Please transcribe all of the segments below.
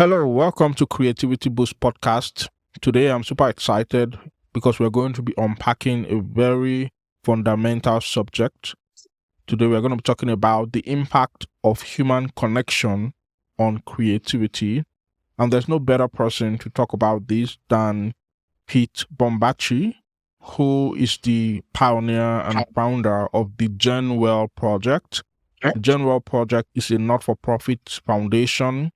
Hello, welcome to Creativity Boost Podcast. Today I'm super excited because we're going to be unpacking a very fundamental subject. Today we're going to be talking about the impact of human connection on creativity. And there's no better person to talk about this than Pete Bombachi, who is the pioneer and founder of the GenWell Project. The GenWell Project is a not-for-profit foundation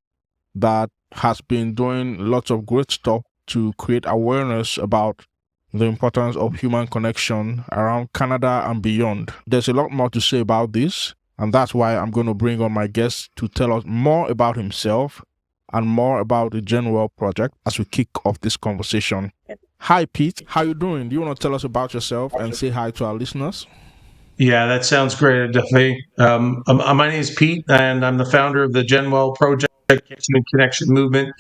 that has been doing lots of great stuff to create awareness about the importance of human connection around Canada and beyond. There's a lot more to say about this, and that's why I'm going to bring on my guest to tell us more about himself and more about the GenWell Project as we kick off this conversation. Hi, Pete. How you doing? Do you want to tell us about yourself and say hi to our listeners? Yeah, that sounds great, definitely. My name is Pete, and I'm the founder of the GenWell Project, Human Connection Movement.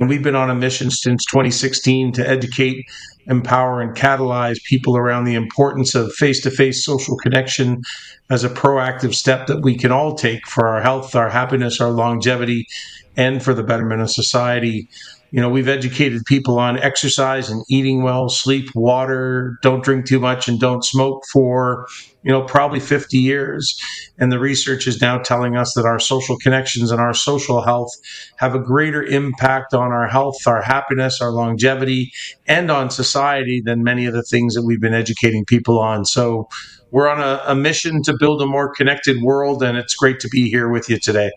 And we've been on a mission since 2016 to educate, empower, and catalyze people around the importance of face to face social connection as a proactive step that we can all take for our health, our happiness, our longevity, and for the betterment of society. We've educated people on exercise and eating well, sleep, water, don't drink too much, and don't smoke for, probably 50 years. And the research is now telling us that our social connections and our social health have a greater impact on our health, our happiness, our longevity, and on society than many of the things that we've been educating people on. So we're on a mission to build a more connected world, and it's great to be here with you today.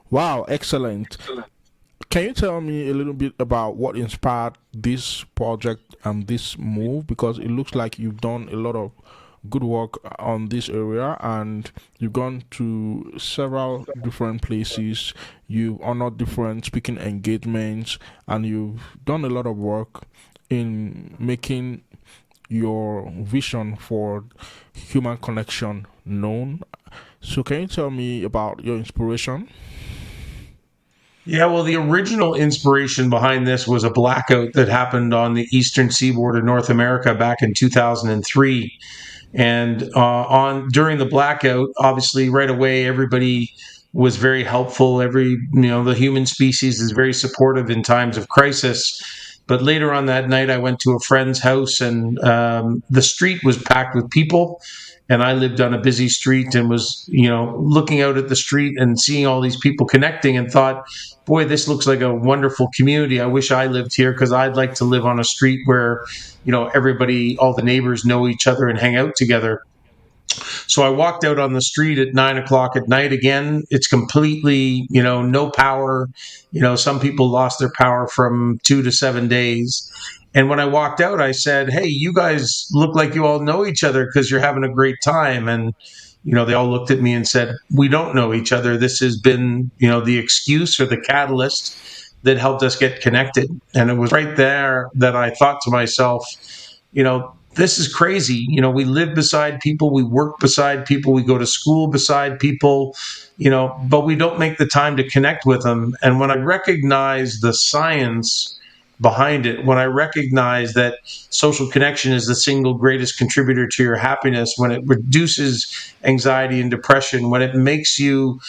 Wow, excellent. Can you tell me a little bit about what inspired this project and this move? Because it looks like you've done a lot of good work on this area and you've gone to several different places, you've honored different speaking engagements, and you've done a lot of work in making your vision for human connection known. So, can you tell me about your inspiration? Yeah, well, the original inspiration behind this was a blackout that happened on the eastern seaboard of North America back in 2003. And on during the blackout, obviously, right away, everybody was very helpful. The human species is very supportive in times of crisis. But later on that night, I went to a friend's house, and the street was packed with people. And I lived on a busy street and was, looking out at the street and seeing all these people connecting, and thought, boy, this looks like a wonderful community. I wish I lived here because I'd like to live on a street where, everybody, all the neighbors know each other and hang out together. So I walked out on the street at 9 o'clock at night. Again, it's completely, no power. Some people lost their power from 2 to 7 days. And when I walked out, I said, "Hey, you guys look like you all know each other because you're having a great time." And, they all looked at me and said, "We don't know each other. This has been, the excuse or the catalyst that helped us get connected." And it was right there that I thought to myself, this is crazy. We live beside people, we work beside people, we go to school beside people, but we don't make the time to connect with them. And when I recognize the science behind it, when I recognize that social connection is the single greatest contributor to your happiness, when it reduces anxiety and depression, when it makes you,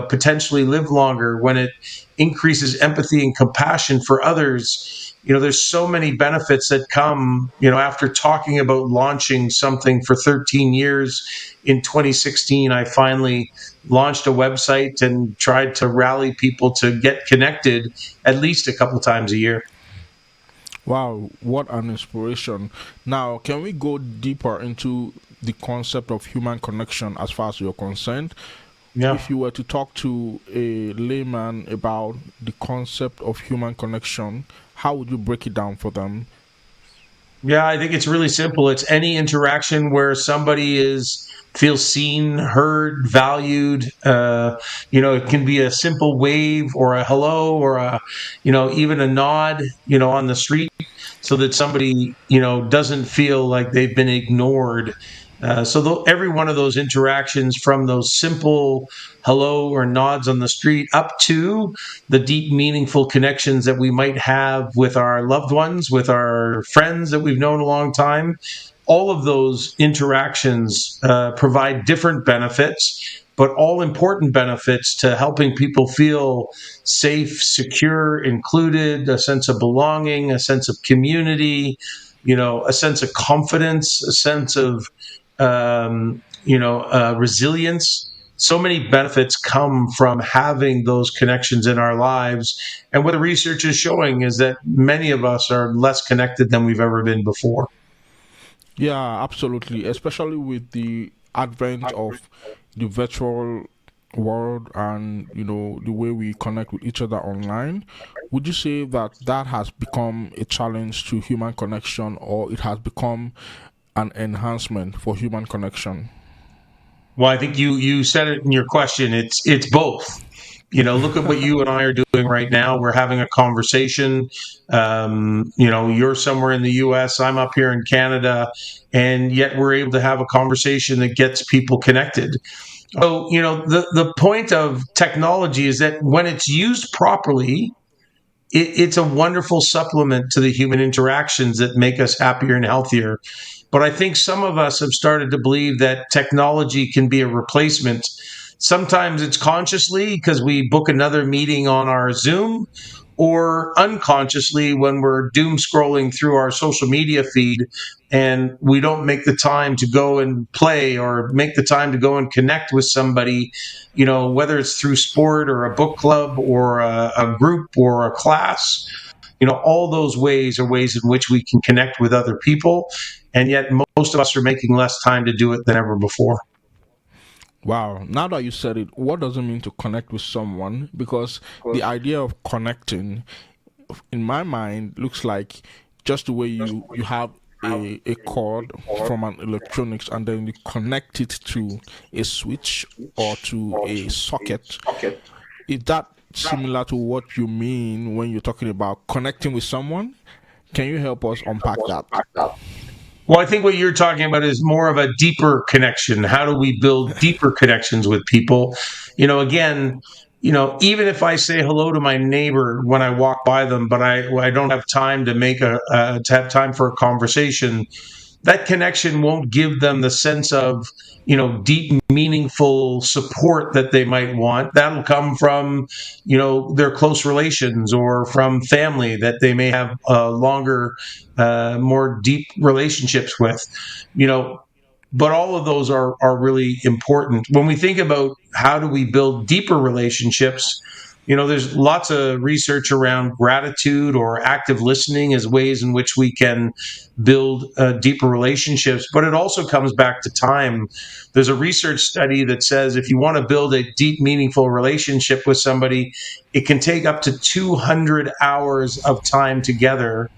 potentially live longer, when it increases empathy and compassion for others, there's so many benefits that come, after talking about launching something for 13 years. In 2016, I finally launched a website and tried to rally people to get connected at least a couple times a year. Wow, what an inspiration. Now, can we go deeper into the concept of human connection as far as you're concerned? Yeah. If you were to talk to a layman about the concept of human connection, how would you break it down for them? Yeah, I think it's really simple. It's any interaction where somebody is feels seen, heard, valued. It can be a simple wave or a hello or even a nod, on the street, so that somebody, doesn't feel like they've been ignored. Every one of those interactions, from those simple hello or nods on the street up to the deep, meaningful connections that we might have with our loved ones, with our friends that we've known a long time, all of those interactions provide different benefits. but all important benefits to helping people feel safe, secure, included, a sense of belonging, a sense of community, a sense of confidence, a sense of resilience. So many benefits come from having those connections in our lives. And what the research is showing is that many of us are less connected than we've ever been before. Yeah, absolutely. Especially with the advent of the virtual world and the way we connect with each other online. Would you say that that has become a challenge to human connection, or it has become an enhancement for human connection? Well, I think you said it in your question. It's both. Look at what you and I are doing right now. We're having a conversation. You're somewhere in the U.S. I'm up here in Canada, and yet we're able to have a conversation that gets people connected. So, the point of technology is that when it's used properly, it's a wonderful supplement to the human interactions that make us happier and healthier. But I think some of us have started to believe that technology can be a replacement. Sometimes it's consciously because we book another meeting on our Zoom, or unconsciously when we're doom scrolling through our social media feed and we don't make the time to go and play or make the time to go and connect with somebody, whether it's through sport or a book club or a group or a class. All those ways are ways in which we can connect with other people. And yet most of us are making less time to do it than ever before. Wow, now that you said it, what does it mean to connect with someone? Because the idea of connecting, in my mind, looks like just the way you have a cord from an electronics and then you connect it to a switch or to a socket. Is that similar to what you mean when you're talking about connecting with someone? Can you help us unpack that? Well, I think what you're talking about is more of a deeper connection. How do we build deeper connections with people? Again, even if I say hello to my neighbor when I walk by them, but I don't have time to make to have time for a conversation, that connection won't give them the sense of deep meaningful support that they might want. That'll come from their close relations or from family that they may have longer, more deep relationships with. you know but all of those are really important when we think about how do we build deeper relationships. There's lots of research around gratitude or active listening as ways in which we can build deeper relationships, but it also comes back to time. There's a research study that says if you want to build a deep meaningful relationship with somebody, it can take up to 200 hours of time together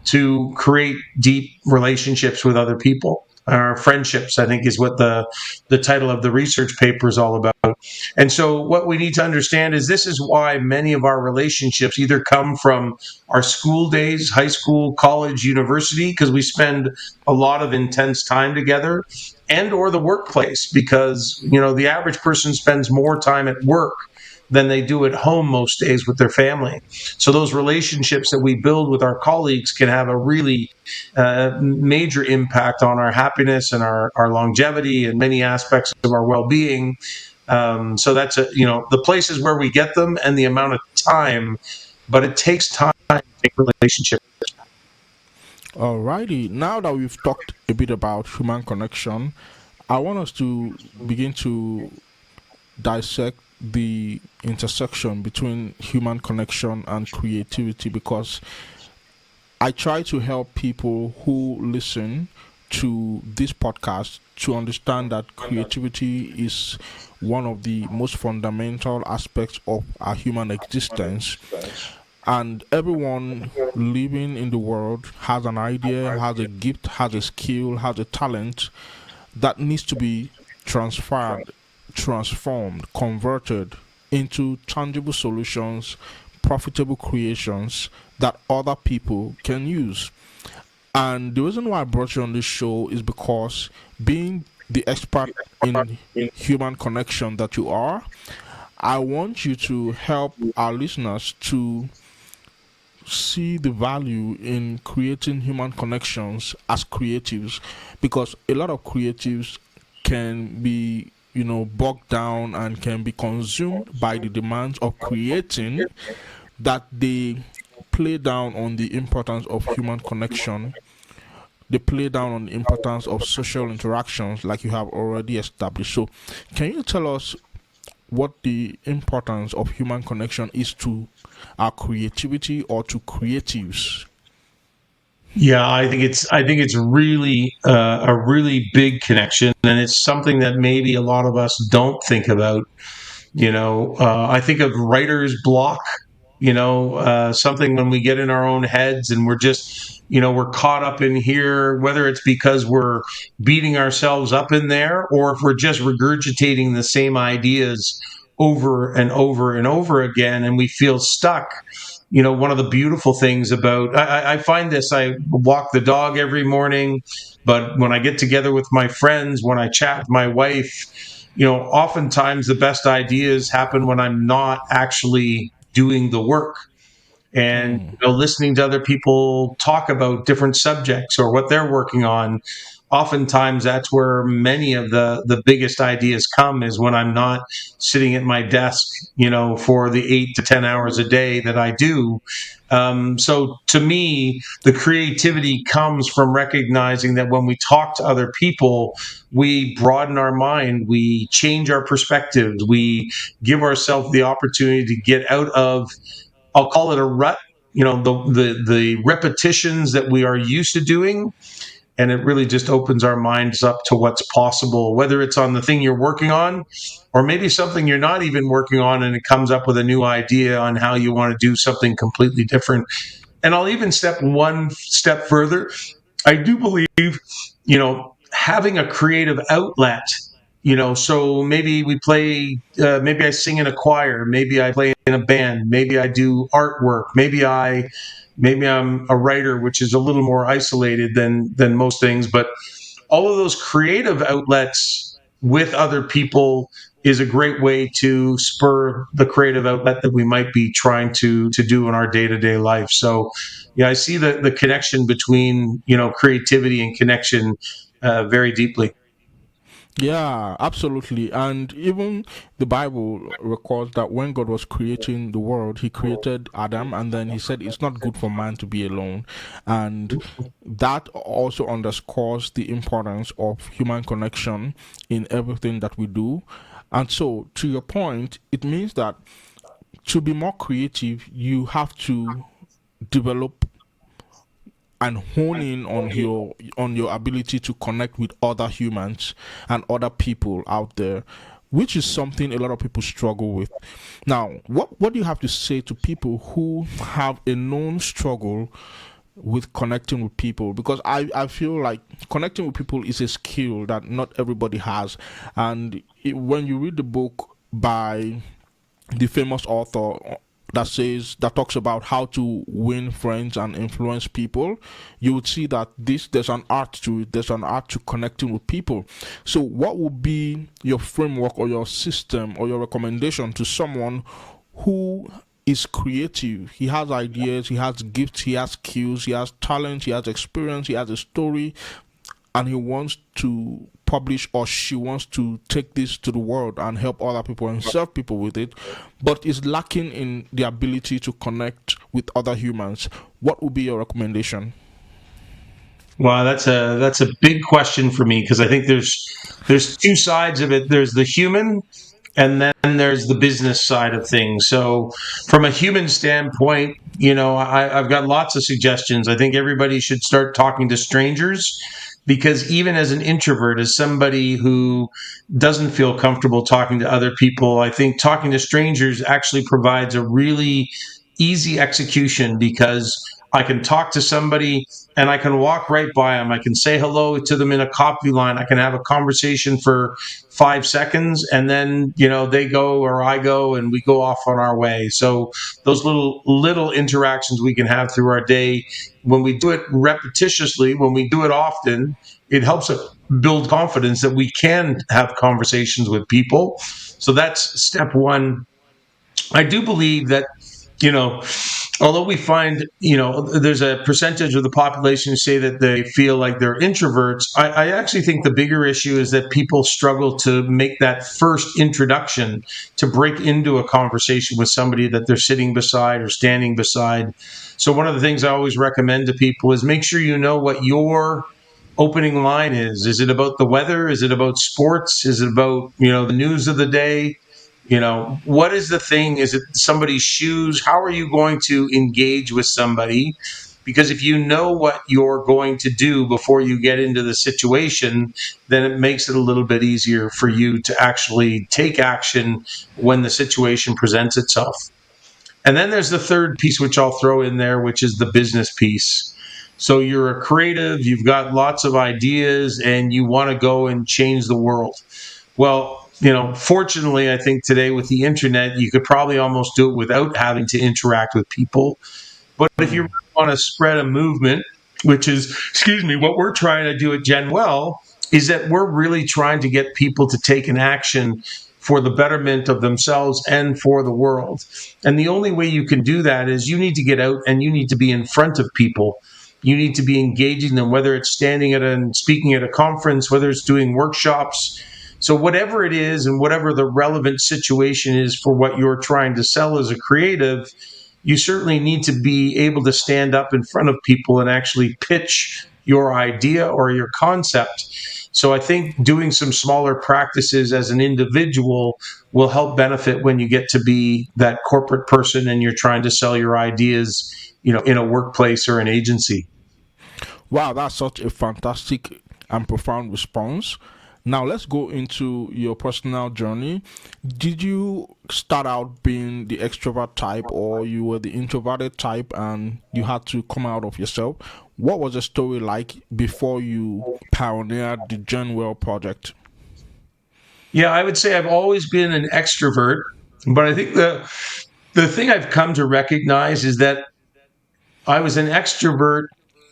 to create deep relationships with other people. Our friendships, I think, is what the title of the research paper is all about. And so, what we need to understand is this is why many of our relationships either come from our school days, high school, college, university, because we spend a lot of intense time together, and or the workplace, because the average person spends more time at work than they do at home most days with their family. So those relationships that we build with our colleagues can have a really major impact on our happiness and our longevity and many aspects of our well-being. So that's the places where we get them and the amount of time, but it takes time to make relationships. Alrighty, now that we've talked a bit about human connection, I want us to begin to dissect the intersection between human connection and creativity because I try to help people who listen to this podcast to understand that creativity is one of the most fundamental aspects of our human existence, and everyone living in the world has an idea, has a gift, has a skill, has a talent that needs to be transferred, transformed, converted into tangible solutions, profitable creations that other people can use. And the reason why I brought you on this show is because being the expert in human connection that you are, I want you to help our listeners to see the value in creating human connections as creatives, because a lot of creatives can be bogged down and can be consumed by the demands of creating, that they play down on the importance of human connection. They play down on the importance of social interactions, like you have already established. So, can you tell us what the importance of human connection is to our creativity or to creatives? Yeah, I think it's really a really big connection, and it's something that maybe a lot of us don't think about. I think of writer's block. Something when we get in our own heads and we're just, we're caught up in here, whether it's because we're beating ourselves up in there, or if we're just regurgitating the same ideas over and over and over again, and we feel stuck. One of the beautiful things about I find this, I walk the dog every morning, but when I get together with my friends, when I chat with my wife, oftentimes the best ideas happen when I'm not actually doing the work, and Hmm. listening to other people talk about different subjects or what they're working on. Oftentimes that's where many of the biggest ideas come, is when I'm not sitting at my desk, for the 8 to 10 hours a day that I do. So to me, the creativity comes from recognizing that when we talk to other people, we broaden our mind, we change our perspectives, we give ourselves the opportunity to get out of, I'll call it a rut, the repetitions that we are used to doing, and it really just opens our minds up to what's possible, whether it's on the thing you're working on, or maybe something you're not even working on, and it comes up with a new idea on how you want to do something completely different. And I'll even step one step further. I do believe, having a creative outlet, so maybe we play, maybe I sing in a choir, maybe I play in a band, maybe I do artwork, maybe I'm a writer, which is a little more isolated than most things, but all of those creative outlets with other people is a great way to spur the creative outlet that we might be trying to do in our day-to-day life. So yeah, I see the connection between, creativity and connection very deeply. Yeah, absolutely. And even the Bible records that when God was creating the world, He created Adam, and then He said it's not good for man to be alone. And that also underscores the importance of human connection in everything that we do. And so, to your point, it means that to be more creative, you have to develop and hone in on your ability to connect with other humans and other people out there, which is something a lot of people struggle with. Now, what do you have to say to people who have a known struggle with connecting with people? Because I feel like connecting with people is a skill that not everybody has. And when you read the book by the famous author that talks about how to win friends and influence people, you would see that this there's an art to it. There's an art to connecting with people. So what would be your framework or your system or your recommendation to someone who is creative? He has ideas, he has gifts, he has skills, he has talent, he has experience, he has a story, and he wants to publish, or she wants to take this to the world and help other people and serve people with it, but is lacking in the ability to connect with other humans. What would be your recommendation? Wow, that's a big question for me, because I think there's two sides of it. There's the human, and then there's the business side of things. So, from a human standpoint, I've got lots of suggestions. I think everybody should start talking to strangers, because even as an introvert, as somebody who doesn't feel comfortable talking to other people, I think talking to strangers actually provides a really easy execution, because I can talk to somebody and I can walk right by them. I can say hello to them in a coffee line. I can have a conversation for 5 seconds, and then they go or I go, and we go off on our way. So those little interactions we can have through our day, when we do it repetitiously, when we do it often, it helps us build confidence that we can have conversations with people. So that's step one. I do believe that, you know although we find, there's a percentage of the population who say that they feel like they're introverts, I actually think the bigger issue is that people struggle to make that first introduction, to break into a conversation with somebody that they're sitting beside or standing beside. So one of the things I always recommend to people is make sure you know what your opening line is. Is it about the weather? Is it about sports? Is it about, the news of the day? What is the thing? Is it somebody's shoes? How are you going to engage with somebody? Because if you know what you're going to do before you get into the situation, then it makes it a little bit easier for you to actually take action when the situation presents itself. And then there's the third piece, which I'll throw in there, which is the business piece. So you're a creative, you've got lots of ideas, and you want to go and change the world. Well, fortunately, I think today with the internet, you could probably almost do it without having to interact with people. But if you really want to spread a movement, which is, excuse me, what we're trying to do at GenWell, is that we're really trying to get people to take an action for the betterment of themselves and for the world. And the only way you can do that is you need to get out and you need to be in front of people. You need to be engaging them, whether it's standing at and speaking at a conference, whether it's doing workshops. So whatever it is and whatever the relevant situation is for what you're trying to sell as a creative, you certainly need to be able to stand up in front of people and actually pitch your idea or your concept. So I think doing some smaller practices as an individual will help benefit when you get to be that corporate person and you're trying to sell your ideas, in a workplace or an agency. Wow, that's such a fantastic and profound response. Now, let's go into your personal journey. Did you start out being the extrovert type, or you were the introverted type and you had to come out of yourself? What was the story like before you pioneered the GenWell project? Yeah, I would say I've always been an extrovert, but I think the thing I've come to recognize is that I was an extrovert.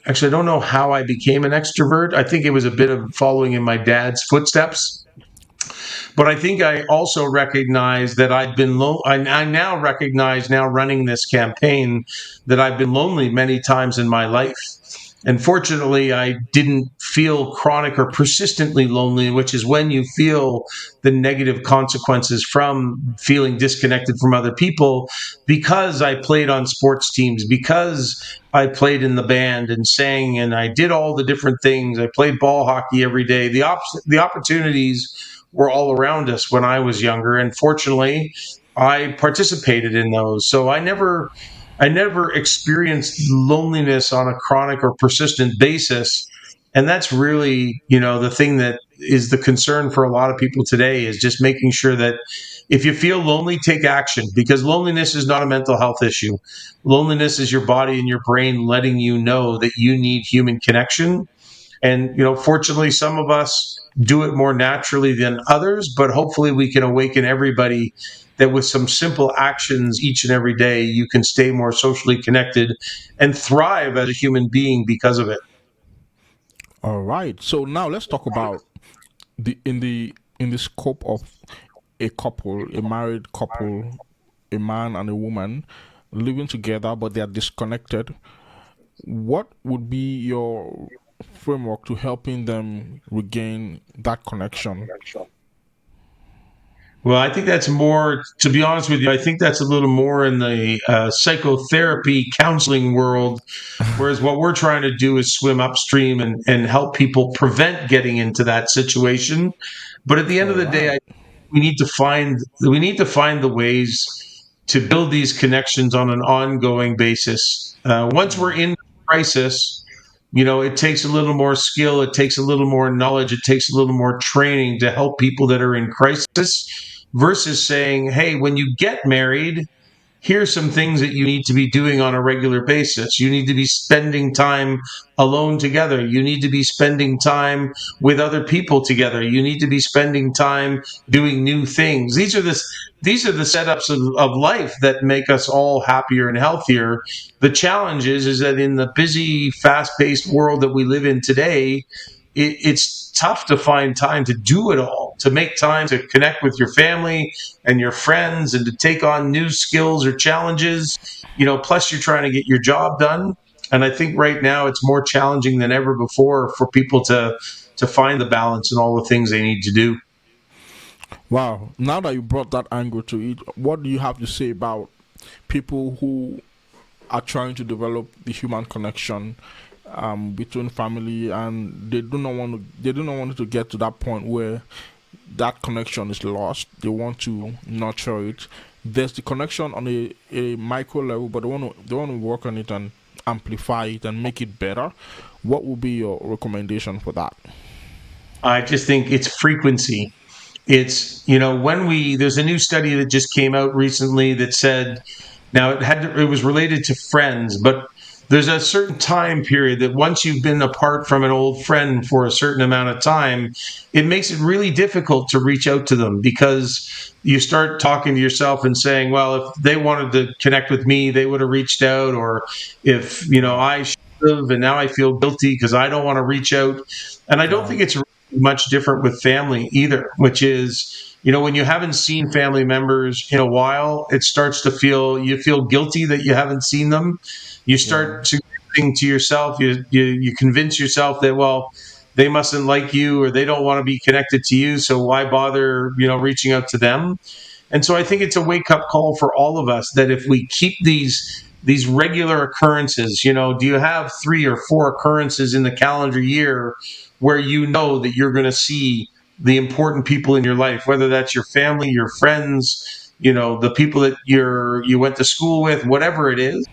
Actually, I don't know how I became an extrovert. I think it was a bit of following in my dad's footsteps. But I think I also recognize that I've been I now recognize, now running this campaign, that I've been lonely many times in my life. And fortunately, I didn't feel chronic or persistently lonely, which is when you feel the negative consequences from feeling disconnected from other people, because I played on sports teams, because I played in the band and sang and I did all the different things. I played ball hockey every day. The opportunities were all around us when I was younger. And fortunately, I participated in those. So I never experienced loneliness on a chronic or persistent basis. And that's really, the thing that is the concern for a lot of people today, is just making sure that if you feel lonely, take action, because loneliness is not a mental health issue. Loneliness is your body and your brain letting you know that you need human connection. And, fortunately, some of us do it more naturally than others, but hopefully we can awaken everybody that with some simple actions each and every day, you can stay more socially connected and thrive as a human being because of it. All right. So now let's talk about the scope of a couple, a married couple, a man and a woman living together but they are disconnected. What would be your framework to helping them regain that connection? Well, I think that's more, to be honest with you, I think that's a little more in the psychotherapy counseling world. Whereas what we're trying to do is swim upstream and help people prevent getting into that situation. But at the end of All the day, right. we need to find the ways to build these connections on an ongoing basis. Once we're in crisis, it takes a little more skill, it takes a little more knowledge, it takes a little more training to help people that are in crisis, versus saying, hey, when you get married, here's some things that you need to be doing on a regular basis. You need to be spending time alone together. You need to be spending time with other people together. You need to be spending time doing new things. These are the setups of life that make us all happier and healthier. The challenge is that in the busy, fast-paced world that we live in today, it's tough to find time to do it all. to make time to connect with your family and your friends and to take on new skills or challenges. Plus you're trying to get your job done. And I think right now it's more challenging than ever before for people to find the balance and all the things they need to do. Wow. Now that you brought that angle to it, what do you have to say about people who are trying to develop the human connection between family, and they do not want it to get to that point where that connection is lost. They want to nurture it. There's the connection on a micro level, but they want to work on it and amplify it and make it better. What would be your recommendation for that? I just think it's frequency. There's a new study that just came out recently that said, now it was related to friends, but there's a certain time period that once you've been apart from an old friend for a certain amount of time, it makes it really difficult to reach out to them, because you start talking to yourself and saying, well, if they wanted to connect with me, they would have reached out, or if Right. I should have, and now I feel guilty because I don't want to reach out. And I don't Right. think it's much different with family either, which is, when you haven't seen family members in a while, it starts to you feel guilty that you haven't seen them. You Yeah. start suggesting to yourself, you convince yourself that, well, they mustn't like you, or they don't want to be connected to you, so why bother, reaching out to them? And so I think it's a wake up call for all of us that if we keep these regular occurrences, do you have 3 or 4 occurrences in the calendar year where you know that you're going to see the important people in your life, whether that's your family, your friends, the people that you went to school with, whatever it is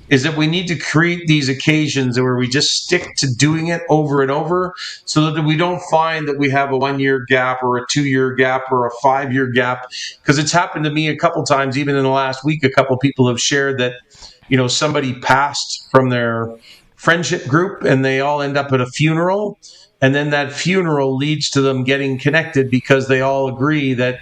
that we need to create these occasions where we just stick to doing it over and over, so that we don't find that we have a 1 year gap or a 2 year gap or a 5 year gap. Because it's happened to me a couple times, even in the last week, a couple people have shared that, somebody passed from their friendship group and they all end up at a funeral. And then that funeral leads to them getting connected because they all agree that,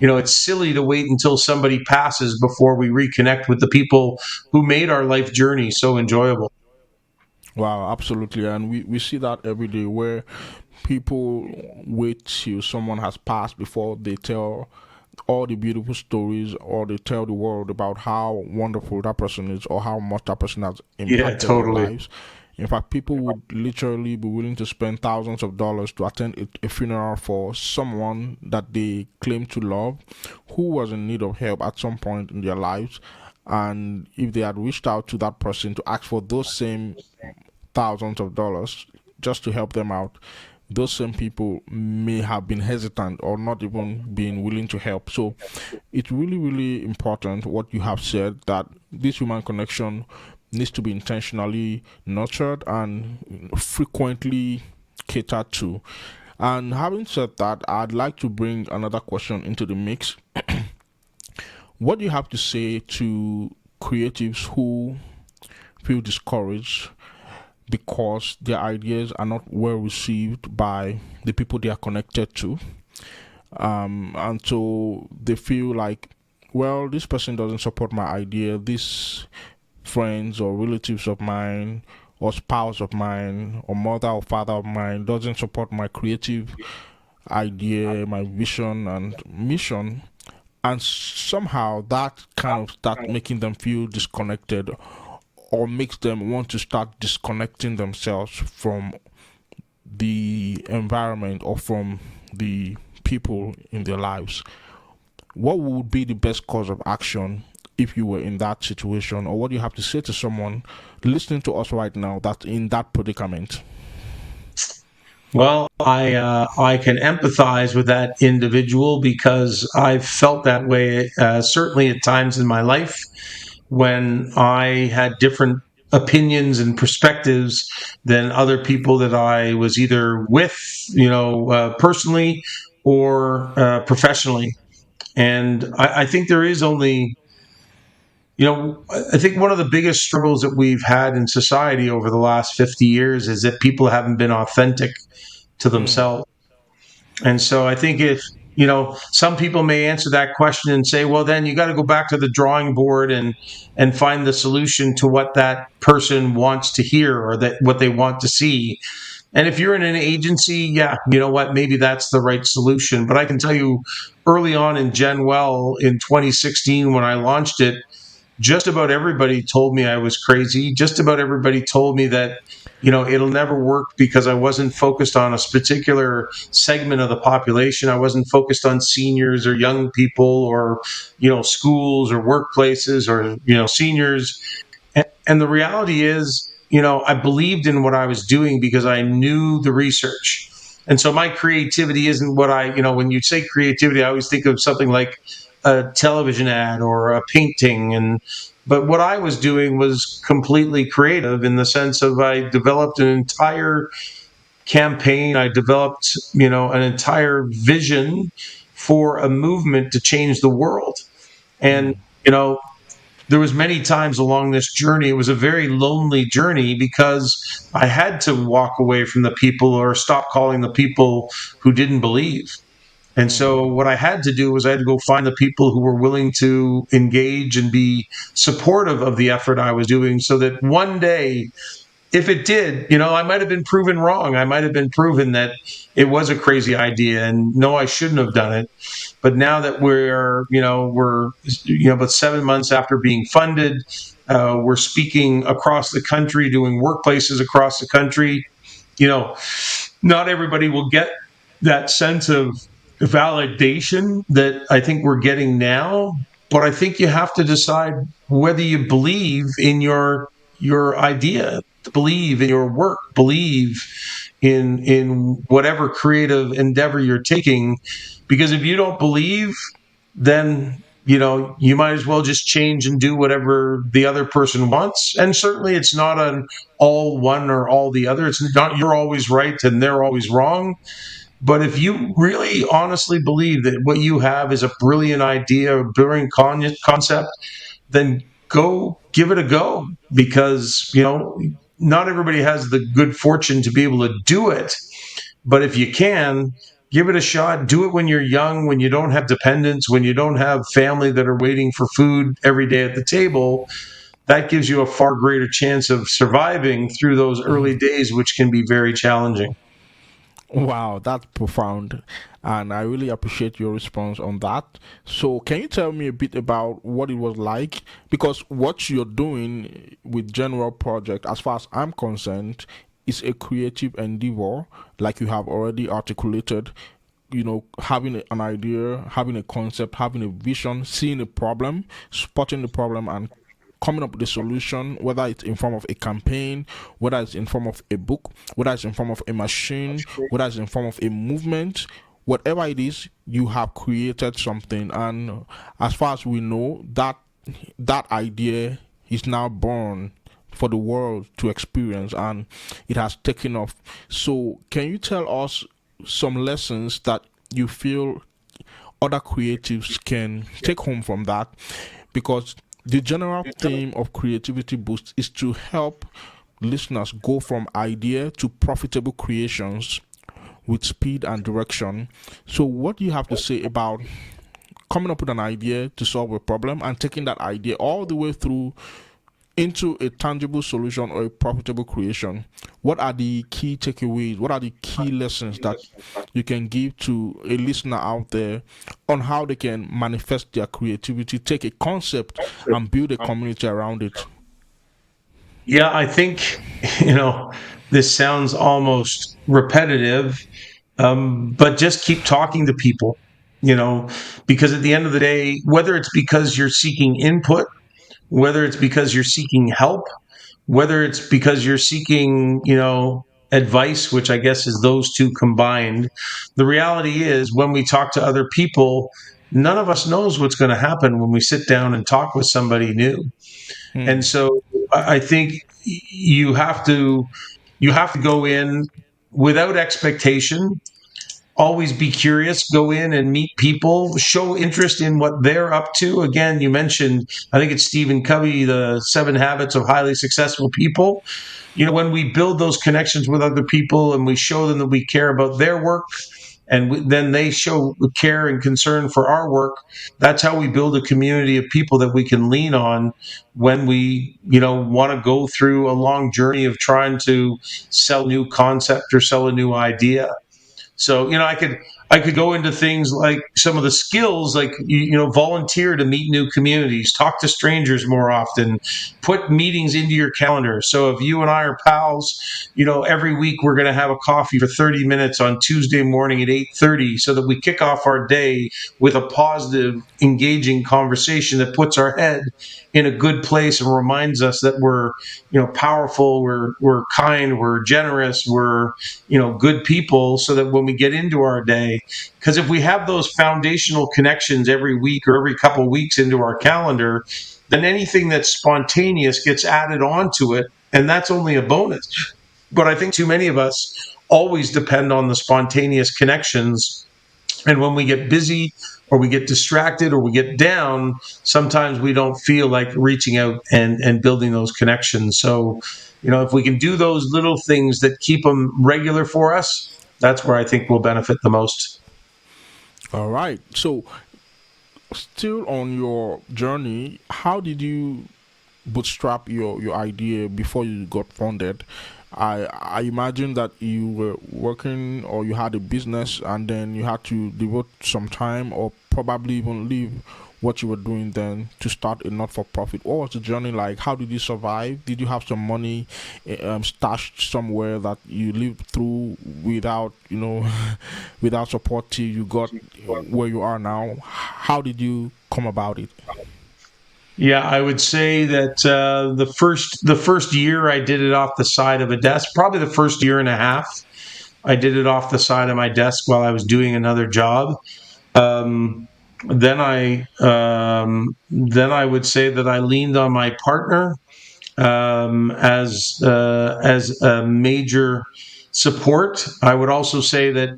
it's silly to wait until somebody passes before we reconnect with the people who made our life journey so enjoyable. Wow, absolutely. And we see that every day where people wait till someone has passed before they tell all the beautiful stories, or they tell the world about how wonderful that person is or how much that person has Yeah, impacted their totally. lives. In fact, people would literally be willing to spend thousands of dollars to attend a funeral for someone that they claim to love, who was in need of help at some point in their lives. And if they had reached out to that person to ask for those same thousands of dollars just to help them out, those same people may have been hesitant or not even being willing to help. So it's really, really important what you have said, that this human connection needs to be intentionally nurtured and frequently catered to. And having said that, I'd like to bring another question into the mix. What do you have to say to creatives who feel discouraged because their ideas are not well received by the people they are connected to? And so they feel like, well, this person doesn't support my idea. This friends or relatives of mine, or spouse of mine, or mother or father of mine doesn't support my creative idea, my vision and mission. And somehow that kind of start making them feel disconnected, or makes them want to start disconnecting themselves from the environment or from the people in their lives. What would be the best course of action if you were in that situation, or what do you have to say to someone listening to us right now that's in that predicament? Well, I can empathize with that individual because I've felt that way, certainly at times in my life when I had different opinions and perspectives than other people that I was either with, personally or professionally. And I think there is only, I think one of the biggest struggles that we've had in society over the last 50 years is that people haven't been authentic to Mm, themselves. And so I think if, some people may answer that question and say, well, then you got to go back to the drawing board and find the solution to what that person wants to hear or that what they want to see. And if you're in an agency, yeah, you know what, maybe that's the right solution. But I can tell you, early on in GenWell in 2016, when I launched it, just about everybody told me I was crazy. Just about everybody told me that, it'll never work because I wasn't focused on a particular segment of the population. I wasn't focused on seniors or young people or, schools or workplaces or, seniors. And the reality is, I believed in what I was doing because I knew the research. And so my creativity isn't what when you say creativity, I always think of something like a television ad or a painting. But what I was doing was completely creative in the sense of I developed an entire campaign. I developed, an entire vision for a movement to change the world. And, you know, there was many times along this journey, it was a very lonely journey because I had to walk away from the people or stop calling the people who didn't believe. And so what I had to do was I had to go find the people who were willing to engage and be supportive of the effort I was doing, so that one day, if it did, I might have been proven wrong. I might have been proven that it was a crazy idea and no, I shouldn't have done it. But now that we're about 7 months after being funded, we're speaking across the country, doing workplaces across the country. You know, Not everybody will get that sense of validation that I think we're getting now. But I think you have to decide whether you believe in your idea, believe in your work, believe in whatever creative endeavor you're taking. Because if you don't believe, then you might as well just change and do whatever the other person wants. And certainly it's not an all one or all the other. It's not you're always right and they're always wrong. But if you really honestly believe that what you have is a brilliant idea, a brilliant concept, then go give it a go. Because not everybody has the good fortune to be able to do it. But if you can, give it a shot. Do it when you're young, when you don't have dependents, when you don't have family that are waiting for food every day at the table. That gives you a far greater chance of surviving through those early days, which can be very challenging. Wow, that's profound. And I really appreciate your response on that. So, can you tell me a bit about what it was like? Because what you're doing with GenWell Project, as far as I'm concerned, is a creative endeavor, like you have already articulated. Having an idea, having a concept, having a vision, seeing a problem, spotting the problem, and coming up with a solution, whether it's in form of a campaign, whether it's in form of a book, whether it's in form of a machine, whether it's in form of a movement, whatever it is, you have created something. And as far as we know, that idea is now born for the world to experience, and it has taken off. So can you tell us some lessons that you feel other creatives can take home from that? Because the general theme of Creativity Boost is to help listeners go from idea to profitable creations with speed and direction. So, what do you have to say about coming up with an idea to solve a problem and taking that idea all the way through into a tangible solution or a profitable creation? What are the key takeaways? What are the key lessons that you can give to a listener out there on how they can manifest their creativity, take a concept and build a community around it? Yeah, I think, you know, this sounds almost repetitive, but just keep talking to people, you know, because at the end of the day, whether it's because you're seeking input, whether it's because you're seeking help, whether it's because you're seeking, advice, which I guess is those two combined, the reality is when we talk to other people, none of us knows what's going to happen when we sit down and talk with somebody new. And Hmm. so I think you have to go in without expectation. Always be curious, go in and meet people, show interest in what they're up to. Again, you mentioned, I think it's Stephen Covey, the 7 habits of highly successful people. When we build those connections with other people and we show them that we care about their work, and then they show care and concern for our work. That's how we build a community of people that we can lean on when we, want to go through a long journey of trying to sell a new concept or sell a new idea. So, I could go into things like some of the skills, like volunteer to meet new communities, talk to strangers more often, put meetings into your calendar. So if you and I are pals, every week we're going to have a coffee for 30 minutes on Tuesday morning at 8:30, so that we kick off our day with a positive, engaging conversation that puts our head in a good place and reminds us that we're, powerful, we're kind, we're generous, we're, good people, so that when we get into our day, because if we have those foundational connections every week or every couple of weeks into our calendar, then anything that's spontaneous gets added onto it, and that's only a bonus. But I think too many of us always depend on the spontaneous connections, and when we get busy or we get distracted or we get down, sometimes we don't feel like reaching out and building those connections. So, if we can do those little things that keep them regular for us, that's where I think we'll benefit the most. All right. So, still on your journey, how did you bootstrap your idea before you got funded? I imagine that you were working or you had a business and then you had to devote some time or probably even leave what you were doing then to start a not-for-profit. What was the journey like? How did you survive? Did you have some money stashed somewhere that you lived through without, without support till you got where you are now? How did you come about it? Yeah, I would say that the first year I did it off the side of a desk. Probably the first year and a half, I did it off the side of my desk while I was doing another job. Um, then I would say that I leaned on my partner as a major support. I would also say that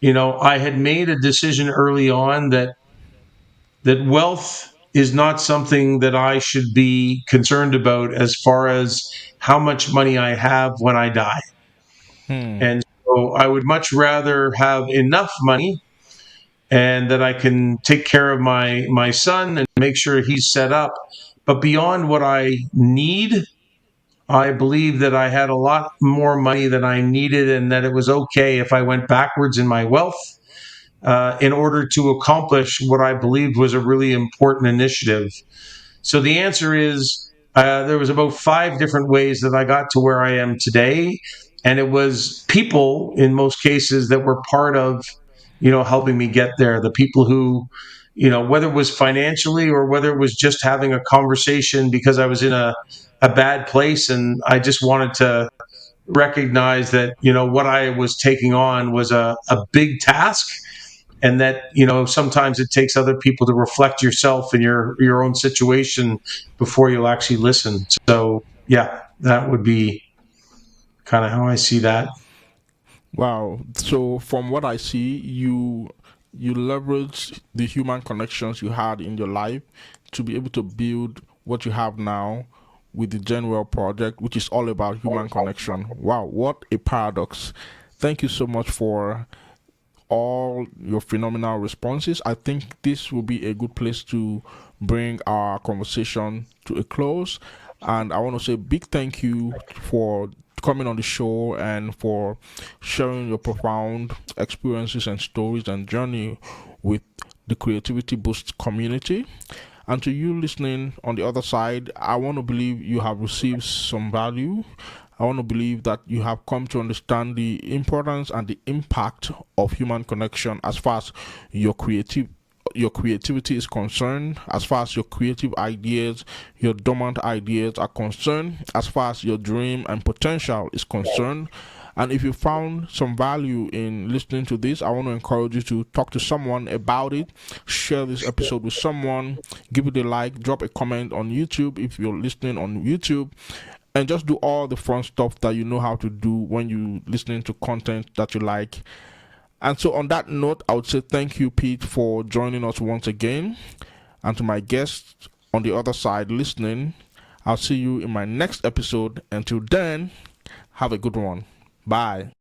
I had made a decision early on that wealth is not something that I should be concerned about as far as how much money I have when I die. Hmm. And so I would much rather have enough money and that I can take care of my son and make sure he's set up. But beyond what I need, I believe that I had a lot more money than I needed, and that it was okay if I went backwards in my wealth in order to accomplish what I believed was a really important initiative. So the answer is there was about five different ways that I got to where I am today, and it was people in most cases that were part of, helping me get there. The people who, whether it was financially or whether it was just having a conversation because I was in a bad place and I just wanted to recognize that what I was taking on was a big task, and that sometimes it takes other people to reflect yourself and your own situation before you'll actually listen. So yeah, that would be kind of how I see that. Wow. So from what I see, you leverage the human connections you had in your life to be able to build what you have now with the GenWell project, which is all about human connection. Wow, what a paradox. Thank you so much for all your phenomenal responses. I think this will be a good place to bring our conversation to a close. And I want to say a big thank you for coming on the show and for sharing your profound experiences and stories and journey with the Creativity Boost community. And to you listening on the other side, I want to believe you have received some value. I want to believe that you have come to understand the importance and the impact of human connection as far as your creativity is concerned, as far as your creative ideas, your dormant ideas are concerned, as far as your dream and potential is concerned. And if you found some value in listening to this, I want to encourage you to talk to someone about it, share this episode with someone, give it a like, drop a comment on YouTube if you're listening on YouTube, and just do all the fun stuff that you know how to do when you listening to content that you like. And so on that note, I would say thank you, Pete, for joining us once again. And to my guests on the other side listening, I'll see you in my next episode. Until then, have a good one. Bye.